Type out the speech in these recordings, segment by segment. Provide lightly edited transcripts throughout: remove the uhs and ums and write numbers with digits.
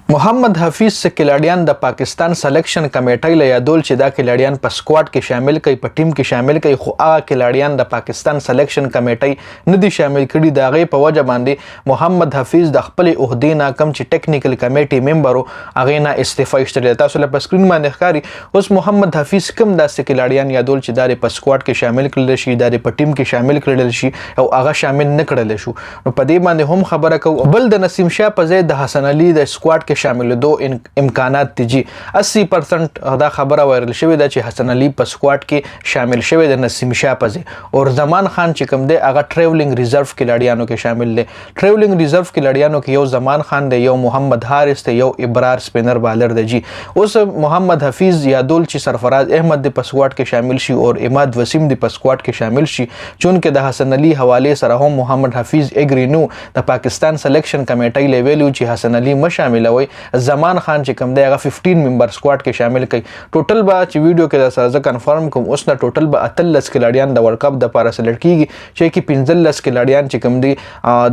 محمد حفیظ سے کھلاڑیان د پاکستان سلیکشن کمیټۍ له یادول چې دا کھلاڑیان په سکواډ کې شامل کړي په ټیم کې شامل کړي خو هغه کھلاڑیان د پاکستان سلیکشن کمیټۍ نه دي شامل کړي د هغې په وجه باندې محمد حفیظ د خپلې عهدې نه کم چې ټیکنیکل کمیټې ممبر و هغې نه استعفا ایستلې ده. تاسو له په سکرین باندې ښکاري اوس محمد حفیظ کوم داسې کھلاڑیان یادول چې دا په سکواډ کې شامل کړل شي دا په ټیم کې شامل کړل شي او هغه شامل نه کړل شو نو په دې باندې هم خبره کوو. بل د نسیم شاه په ځای د حسن علي د سکواډ کې شامل دو امکانات دي جی 80% دا خبره وایرل شوې ده چې حسن علي په سکواډ کې شامل شوی د نسیم شاه په ځای او زمان خان چې کوم دی هغه ټریولینګ ریزرو کھلاڑیانو کې شامل دی. ټریولینګ ریزرو کھلاڑیانو کې یو زمان خان دی یو محمد حارث دی یو ابرار سپینر بالر دی جی. اوس محمد حفیظ یادول چې سرفراز احمد دی په سکواډ کې شامل شي او اماد وسیم دی په سکواډ کې شامل شي چونکه د حسن علي حواله سره هم محمد حفیظ اګری نو د پاکستان سلیکشن کمیټۍ لیویلو چې حسن علي م شاملوي زمان خان چې کوم دی هغه 15 ممبر سکواډ کې شامل کړي. ټوټل به چې ویډیو کې د سره کنفرم کوم اوس نه ټوټل به 13 کھلاڑیان د ورلد کپ د لپاره سلیکټ کیږي چې کې 15 کھلاڑیان چې کوم دي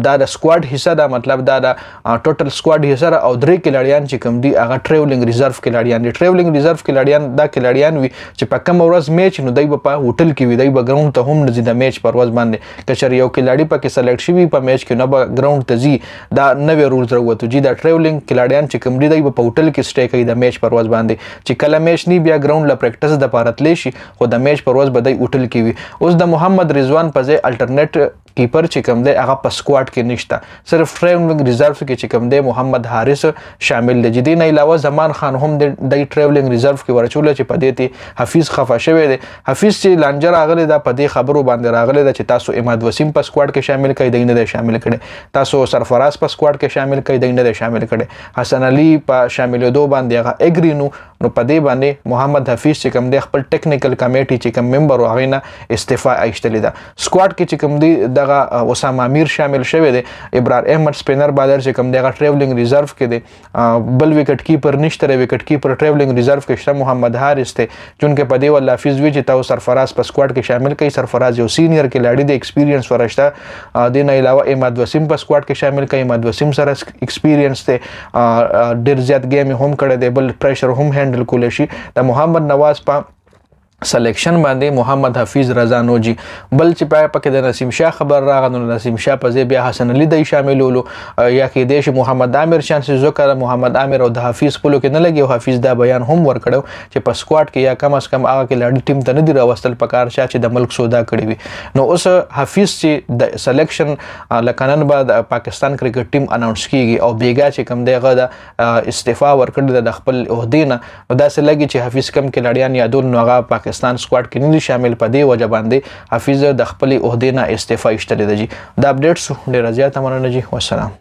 دا د سکواډ حصہ دا مطلب دا د ټوټل سکواډ حصہ او 3 کھلاڑیان چې کوم دي هغه ټریولینګ ریزرو کھلاڑیان دي. ټریولینګ ریزرو کھلاڑیان دا کھلاڑیان وي چې په کوم ورځ میچ نو دای په هوټل کې وي دای په ګراوند ته هم نزي د میچ پر ورځ باندې کچر یو کھلاڑي پکې سلیکټ شوی په میچ کې نو په ګراوند ته زی دا نوې رولز راوته جی دا ټریولینګ کھلاڑیان چې کوم دي دای په هوټل کې سټے کوي د میچ پر ورځ باندې چې کله میچ نی بیا ګراوند لا پریکټس د پاره تلی شي خو د میچ پر ورځ بدای هوټل کې وي. اوس د محمد رضوان په ځای الټرنیټ کیپر چې کوم دی هغه په سکواډ کې نشته صرف ټریولینګ ریزرو کې چې کوم دی محمد حارث شامل دی. جدي نه علاوه زمان خان هم د ټریولینګ ریزرو کې ورچول چې په دې ته حفیظ خفه شوی دی. حفیظ چې لانجه راغلی دا په دې خبرو باندې راغلی دا چې تاسو اماد وسیم په سکواډ کې شامل کړئ دی نه دی شامل کړي تاسو سرفراز په سکواډ کې شامل کړئ دی نه دی شامل کړي حسن علي په شاملېدو باندې هغه اګری نو په دې باندې محمد حفیظ چې کوم دی خپل ټیکنیکل کمیټې چې کوم ممبر هغه نه استعفا ایستلې ده. سکواډ کې چې کوم دی دغه اسامه امیر شامل شوی دی ابرار احمد سپینر بالر چې کوم دی هغه ټریولینګ ریزرو کې دی بل وکټ کیپر نشته وکټ کیپر ټریولینګ ریزرو کې شته محمد حارث دی چونکه په دې ول حفیظ وی چې تاسو سرفراز په سکواډ کې شامل کړئ سرفراز یو سینیئر کھلاڑي دی ایکسپیرینس ورشته د نه علاوه اماد وسیم په سکواډ کې شامل کړئ اماد وسیم سره ایکسپیرینس دی ډیر زیات گیم هم کړی دی بل پریشر هم هندل کول شي. د محمد نواز په سلیکشن باندې محمد حفیظ رضا نوجی بل چې پکې د نسیم شاه خبر راغنو نسیم شاه په ځای بیا حسن علي دی شاملولو یا کې دیش محمد عامر چانسز وکړه محمد عامر او د حفیظ په لو کې نه لګي او حفیظ دا بیان هم ورکړو چې په سکواډ کې یا کم از کم هغه کھلاڑي ټیم ته نه دی راوستل پکار چې د ملک سودا کړی وي. نو اوس حفیظ چې د سلیکشن لکنن بعد پاکستان کرکټ ټیم اناونس کیږي او بیګا چې کوم دی هغه د استعفا ورکړل د خپل عہدې نه دا څه لګي چې حفیظ کم کھلاڑیان یادول نو هغه پاکستان سکواډ کې نه شامل پدې وجه باندې حفیظ د خپل عہدې نه استعفا ایستلې ده جی. دا اپډیټس ډیر زیات مننه جی. والسلام.